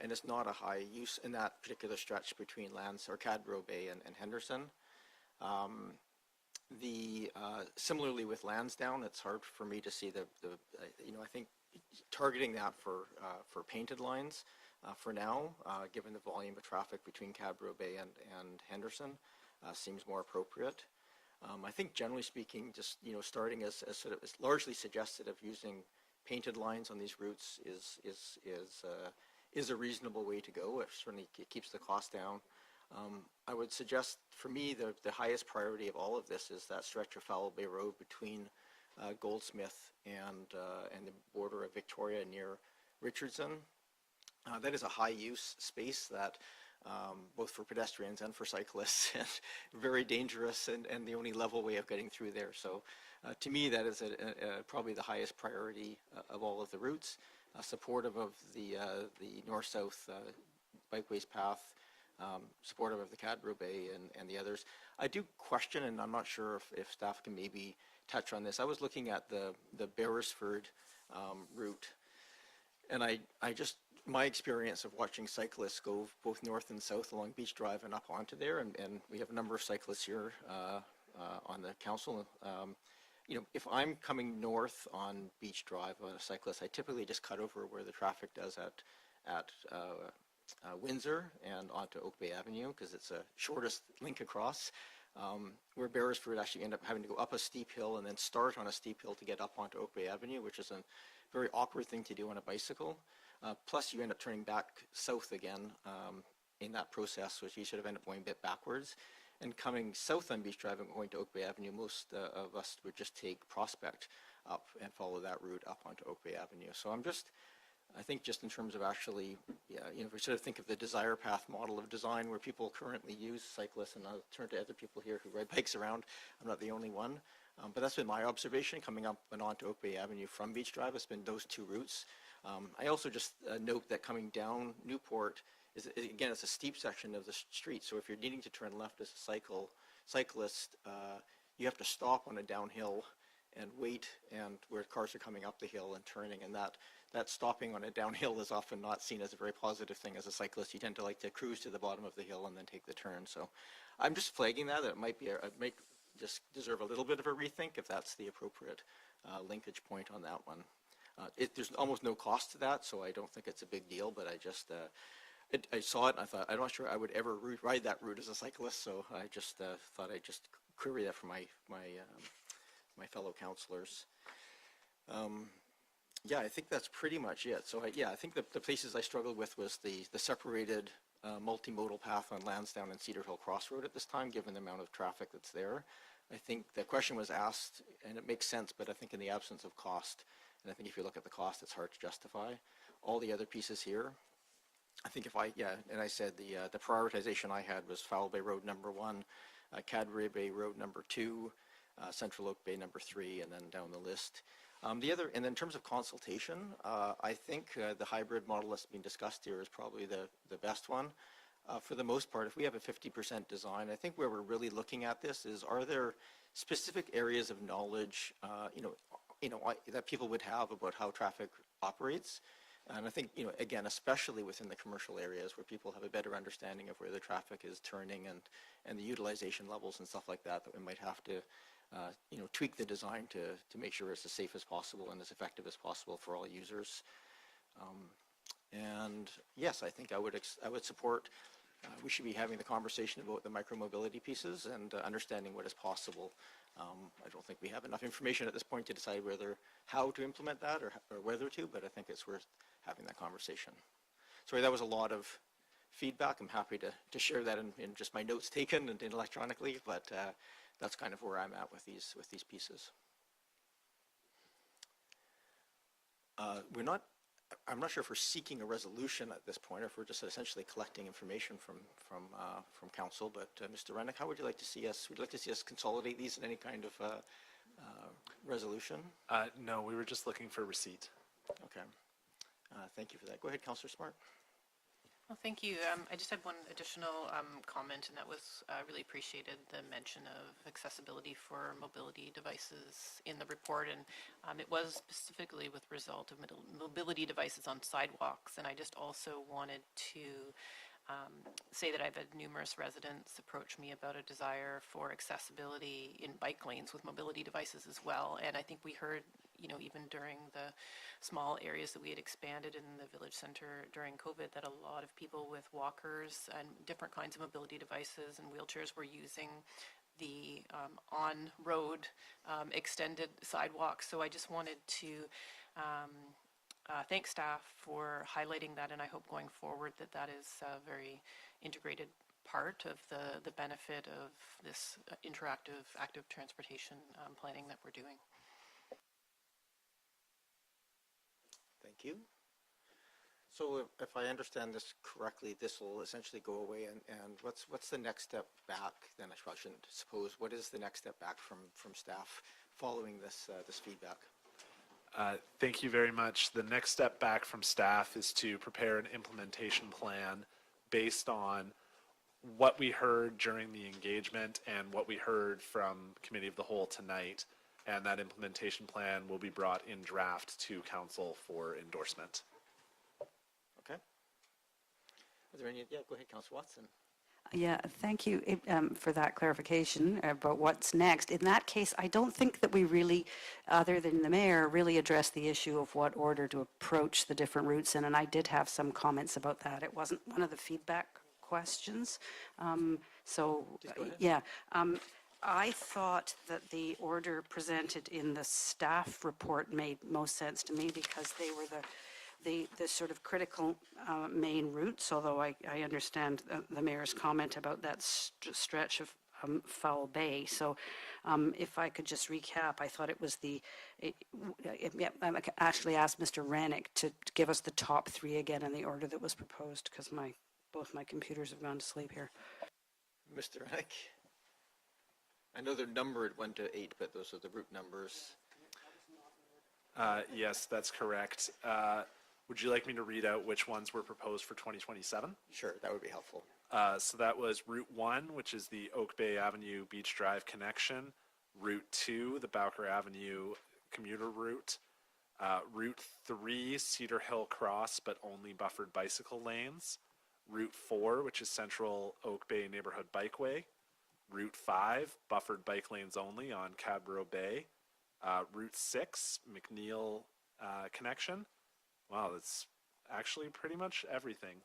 And it's not a high use in that particular stretch between Cadbro Bay and Henderson. Similarly with Lansdowne, it's hard for me to see I think targeting that for painted lines for now, given the volume of traffic between Cadbro Bay and Henderson, seems more appropriate. I think generally speaking, just starting as sort of largely suggested of using painted lines on these routes is a reasonable way to go. It certainly keeps the cost down. I would suggest, for me, the highest priority of all of this is that stretch of Foul Bay Road between Goldsmith and the border of Victoria near Richardson. That is a high-use space that both for pedestrians and for cyclists, and very dangerous, and the only level way of getting through there. So to me, that is probably the highest priority of all of the routes, supportive of the north-south bikeways path, supportive of the Cadbro Bay and the others. I do question, and I'm not sure if staff can maybe touch on this. I was looking at the Beresford route, and I just, my experience of watching cyclists go both north and south along Beach Drive and up onto there, and we have a number of cyclists here on the council. You know, if I'm coming north on Beach Drive on a cyclist, I typically just cut over where the traffic does at Windsor and onto Oak Bay Avenue, because it's the shortest link across. Where Beresford actually end up having to go up a steep hill and then start on a steep hill to get up onto Oak Bay Avenue, which is a very awkward thing to do on a bicycle. Plus you end up turning back south again in that process, which you sort of end up going a bit backwards. And coming south on Beach Drive and going to Oak Bay Avenue, most of us would just take Prospect up and follow that route up onto Oak Bay Avenue. So I think just in terms of actually, yeah, you know, if we sort of think of the desire path model of design where people currently use cyclists, and I'll turn to other people here who ride bikes around, I'm not the only one, but that's been my observation coming up and onto Oak Bay Avenue from Beach Drive. It's been those two routes. I also just note that coming down Newport, again, it's a steep section of the street, so if you're needing to turn left as a cyclist, you have to stop on a downhill and wait, and where cars are coming up the hill and turning, and that stopping on a downhill is often not seen as a very positive thing as a cyclist. You tend to like to cruise to the bottom of the hill and then take the turn. So I'm just flagging that it might just deserve a little bit of a rethink if that's the appropriate linkage point on that one. There's almost no cost to that, so I don't think it's a big deal, but I saw it and I thought, I'm not sure I would ever ride that route as a cyclist, so I just thought I'd just query that for my fellow councillors. Yeah, I think that's pretty much it. So I think the places I struggled with was the separated multimodal path on Lansdowne and Cedar Hill Crossroad at this time, given the amount of traffic that's there. I think the question was asked, and it makes sense, but I think in the absence of cost, and I think if you look at the cost, it's hard to justify. All the other pieces here, I think and I said the prioritization I had was Foul Bay Road number 1, Cadbury Bay Road number 2, Central Oak Bay number 3, and then down the list. And then in terms of consultation, I think the hybrid model that's been discussed here is probably the best one. For the most part, if we have a 50% design, I think where we're really looking at this is, are there specific areas of knowledge, that people would have about how traffic operates? And I think, again, especially within the commercial areas where people have a better understanding of where the traffic is turning and the utilization levels and stuff like that, that we might have to tweak the design to make sure it's as safe as possible and as effective as possible for all users. And yes, I think I would support, we should be having the conversation about the micromobility pieces and understanding what is possible. I don't think we have enough information at this point to decide how to implement that or whether to, but I think it's worth having that conversation. Sorry, that was a lot of feedback. I'm happy to share that in just my notes taken and electronically, but that's kind of where I'm at with these pieces. I'm not sure if we're seeking a resolution at this point, or if we're just essentially collecting information from council. But Mr. Rennick, how would you like to see us? Would you like to see us consolidate these in any kind of resolution? No, we were just looking for receipt. Okay. Thank you for that. Go ahead, Councillor Smart. Well, thank you. I just had one additional comment, and that was really appreciated the mention of accessibility for mobility devices in the report, and it was specifically with result of mobility devices on sidewalks. And I just also wanted to say that I've had numerous residents approach me about a desire for accessibility in bike lanes with mobility devices as well. And I think we heard, even during the small areas that we had expanded in the village center during COVID, that a lot of people with walkers and different kinds of mobility devices and wheelchairs were using the on-road extended sidewalks. So I just wanted to thank staff for highlighting that, and I hope going forward that is a very integrated part of the benefit of this interactive active transportation planning that we're doing. Thank you. So if I understand this correctly, this will essentially go away, and what's the next step back then? I shouldn't suppose. What is the next step back from staff following this feedback? Thank you very much. The next step back from staff is to prepare an implementation plan based on what we heard during the engagement and what we heard from Committee of the Whole tonight. And that implementation plan will be brought in draft to council for endorsement. Okay. Are there any? Yeah, go ahead, Councillor Watson. Yeah, thank you for that clarification about what's next. In that case, I don't think that we really, other than the mayor, really addressed the issue of what order to approach the different routes in, and I did have some comments about that. It wasn't one of the feedback questions. Yeah. I thought that the order presented in the staff report made most sense to me because they were the sort of critical main routes, although I understand the mayor's comment about that stretch of Foul Bay. So if I could just recap, I thought it was I actually asked Mr. Rannick to give us the top three again in the order that was proposed because both my computers have gone to sleep here. Mr. Rennick? I know they're numbered 1 to 8, but those are the route numbers. Yes, that's correct. Would you like me to read out which ones were proposed for 2027? Sure, that would be helpful. So that was Route 1, which is the Oak Bay Avenue Beach Drive connection. Route 2, the Bowker Avenue commuter route. Route 3, Cedar Hill Cross, but only buffered bicycle lanes. Route 4, which is Central Oak Bay Neighborhood Bikeway. Route 5, buffered bike lanes only on Cadborough Bay. Route 6, McNeil connection. Wow, that's actually pretty much everything.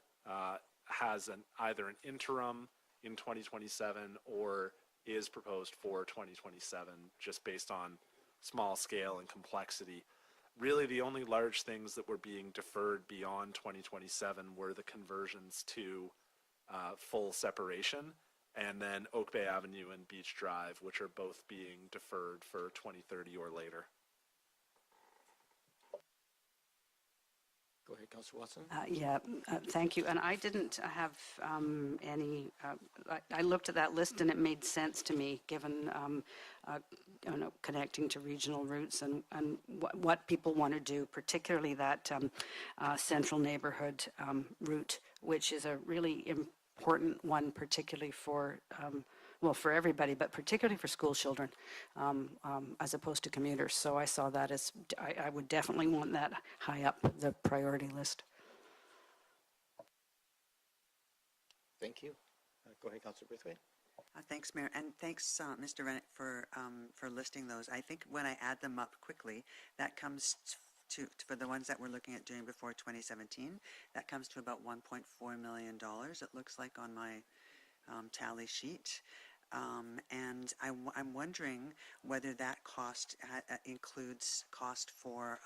Has either an interim in 2027 or is proposed for 2027, just based on small scale and complexity. Really, the only large things that were being deferred beyond 2027 were the conversions to full separation, and then Oak Bay Avenue and Beach Drive, which are both being deferred for 2030 or later. Go ahead, Councillor Watson. Thank you. And I didn't have any, I looked at that list and it made sense to me, given connecting to regional routes and what people want to do, particularly that central neighborhood route, which is a really important one, particularly for for everybody, but particularly for school children, as opposed to commuters. So I saw that as, I would definitely want that high up the priority list. Thank you. Go ahead, Councillor Braithwaite. Thanks, Mayor, and thanks, Mr. Rennick, for listing those. I think when I add them up quickly, that comes to, for the ones that we're looking at doing before 2017, that comes to about $1.4 million, it looks like on my tally sheet. And I'm wondering whether that cost includes cost for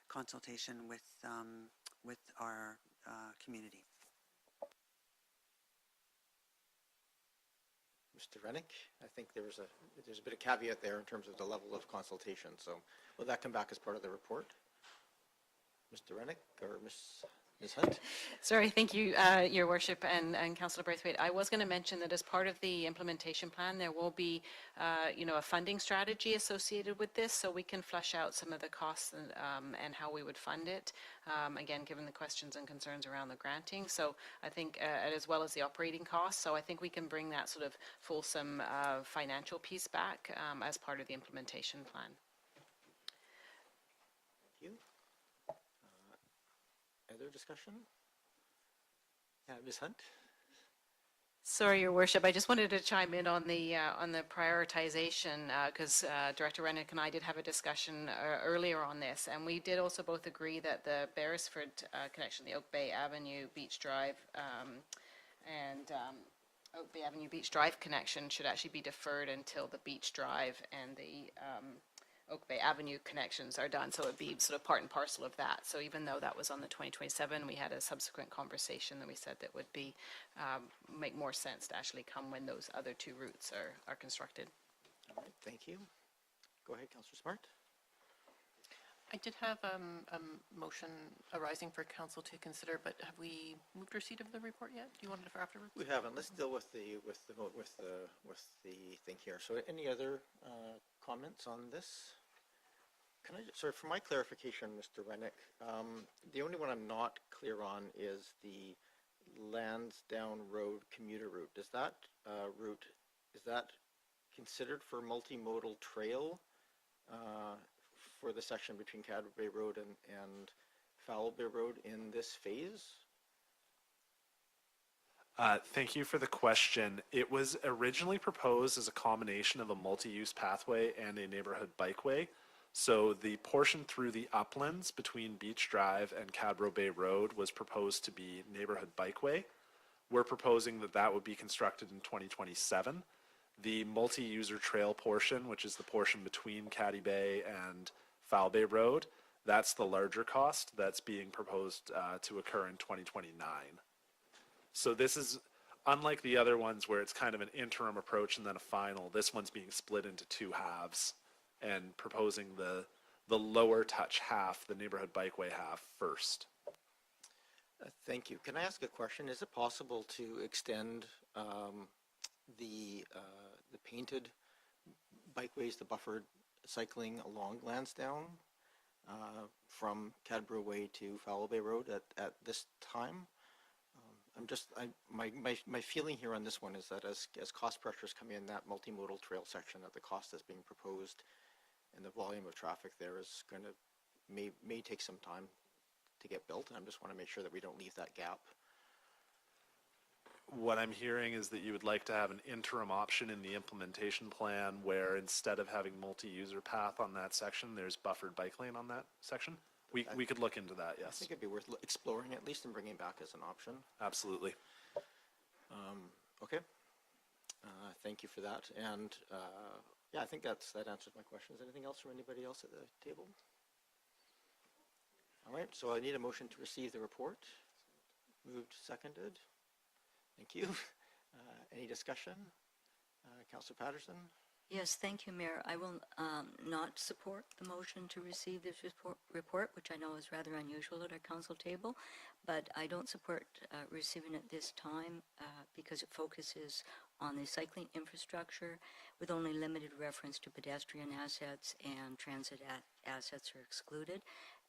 consultation with our community. Mr. Rennick, I think there's a bit of caveat there in terms of the level of consultation. So will that come back as part of the report? Mr. Rennick or Ms. Hunt? Sorry, thank you, Your Worship and Councillor Braithwaite. I was going to mention that as part of the implementation plan, there will be, a funding strategy associated with this, so we can flesh out some of the costs and how we would fund it. Again, given the questions and concerns around the granting, so I think as well as the operating costs, so I think we can bring that sort of fulsome financial piece back as part of the implementation plan. Thank you. Other discussion? Ms. Hunt? Sorry, Your Worship, I just wanted to chime in on the prioritization because Director Rennick and I did have a discussion earlier on this, and we did also both agree that the Beresford connection, the Oak Bay Avenue Beach Drive and Oak Bay Avenue Beach Drive connection should actually be deferred until the Beach Drive and the Oak Bay Avenue connections are done, so it would be sort of part and parcel of that. So even though that was on the 2027, we had a subsequent conversation that we said that would be make more sense to actually come when those other two routes are constructed. All right, thank you. Go ahead, Councillor Smart. I did have a motion arising for council to consider, but have we moved receipt of the report yet? Do you want it for afterwards? We haven't. Let's deal with the thing here. So any other comments on this? Can I, sorry, for my clarification, Mr. Rennick, the only one I'm not clear on is the Lansdowne Road commuter route. Does that route, is that considered for multimodal trail for the section between Cadbury Bay Road and Fowl Bay Road in this phase? Thank you for the question. It was originally proposed as a combination of a multi-use pathway and a neighborhood bikeway. So the portion through the uplands between Beach Drive and Cadbro Bay Road was proposed to be neighborhood bikeway. We're proposing that that would be constructed in 2027. The multi-user trail portion, which is the portion between Caddy Bay and Fowl Bay Road, that's the larger cost that's being proposed to occur in 2029. So this is, unlike the other ones where it's kind of an interim approach and then a final, this one's being split into two halves and proposing the lower touch half, the neighborhood bikeway half, first. Thank you. Can I ask a question? Is it possible to extend the painted bikeways, the buffered cycling along Lansdowne from Cadbro Way to Fowl Bay Road at this time? My feeling here on this one is that as cost pressures come in, that multimodal trail section at the cost that's being proposed and the volume of traffic there is going to, may take some time to get built. And I just want to make sure that we don't leave that gap. What I'm hearing is that you would like to have an interim option in the implementation plan where instead of having multi-user path on that section, there's buffered bike lane on that section. We could look into that, I yes. think it'd be worth exploring at least and bringing back as an option. Absolutely. Okay. Thank you for that. And yeah, I think that answers my questions. Anything else from anybody else at the table? All right, so I need a motion to receive the report. Moved, seconded. Thank you. Any discussion? Councillor Patterson? Yes, thank you, Mayor. I will not support the motion to receive this report, which I know is rather unusual at our council table, but I don't support receiving it this time because it focuses on the cycling infrastructure with only limited reference to pedestrian assets, and transit assets are excluded.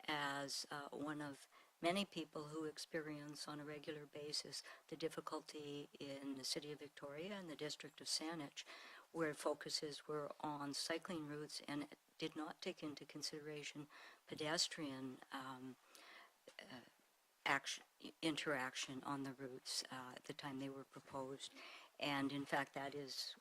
As one of many people who experience on a regular basis the difficulty in the city of Victoria and the district of Saanich, where focuses were on cycling routes and did not take into consideration pedestrian interaction on the routes at the time they were proposed. And in fact, that is,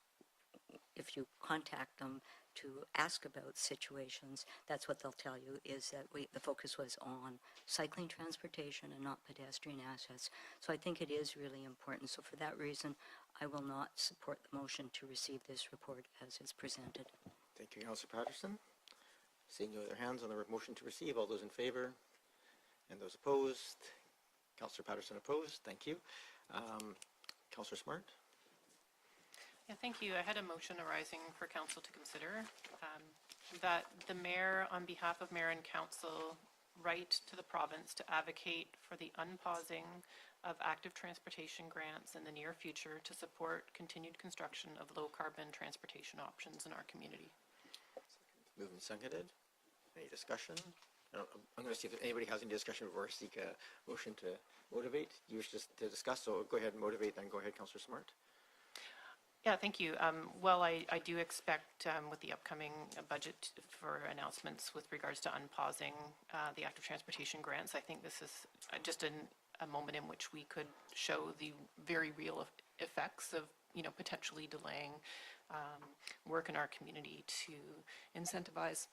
if you contact them to ask about situations, that's what they'll tell you, is that the focus was on cycling transportation and not pedestrian assets. So I think it is really important. So for that reason, I will not support the motion to receive this report as is presented. Thank you, Councillor Patterson. Seeing no other hands on the motion to receive, all those in favor and those opposed? Councillor Patterson opposed. Thank you. Councillor Smart? Yeah, thank you. I had a motion arising for council to consider that the mayor, on behalf of mayor and council, write to the province to advocate for the unpausing of active transportation grants in the near future to support continued construction of low-carbon transportation options in our community. Moved and seconded. Any discussion? I'm going to see if anybody has any discussion before I seek a motion to motivate. You wish to discuss, so go ahead and motivate, then go ahead, Councillor Smart. Yeah, thank you. Well, I do expect with the upcoming budget for announcements with regards to unpausing the active transportation grants, I think this is just a moment in which we could show the very real effects of, potentially delaying work in our community to incentivize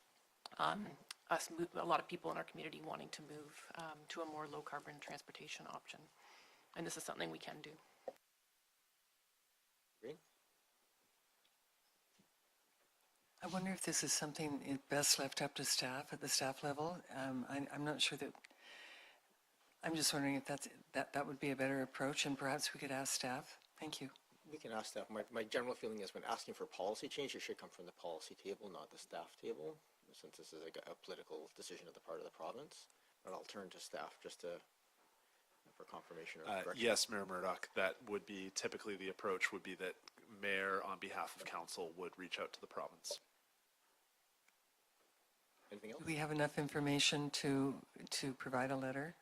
a lot of people in our community wanting to move to a more low-carbon transportation option. And this is something we can do. Agree? I wonder if this is something best left up to staff at the staff level. I'm not sure that, I'm just wondering if that would be a better approach, and perhaps we could ask staff. Thank you. We can ask staff. My general feeling is when asking for policy change, it should come from the policy table, not the staff table. since this is a political decision of the part of the province. But I'll turn to staff just to, for confirmation or correction. Yes, Mayor Murdoch, that would be typically the approach would be that mayor on behalf of council would reach out to the province. Anything else? Do we have enough information to provide a letter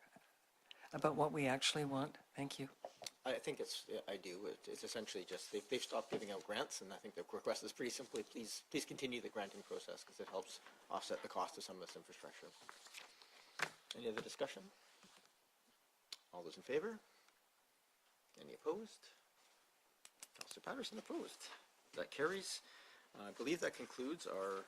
about what we actually want? Thank you. I think I do. It's essentially just, they've stopped giving out grants, and I think the request is pretty simply, please continue the granting process, because it helps offset the cost of some of this infrastructure. Any other discussion? All those in favor? Any opposed? Councillor Patterson opposed. That carries. I believe that concludes our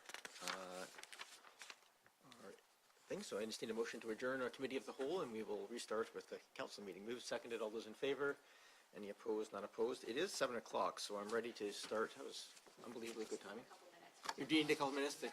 thing, so I just need a motion to adjourn our committee of the whole, and we will restart with the council meeting. Moved, seconded, all those in favor? Any opposed, not opposed? It is 7 o'clock, so I'm ready to start. That was unbelievably good timing. You need a couple minutes to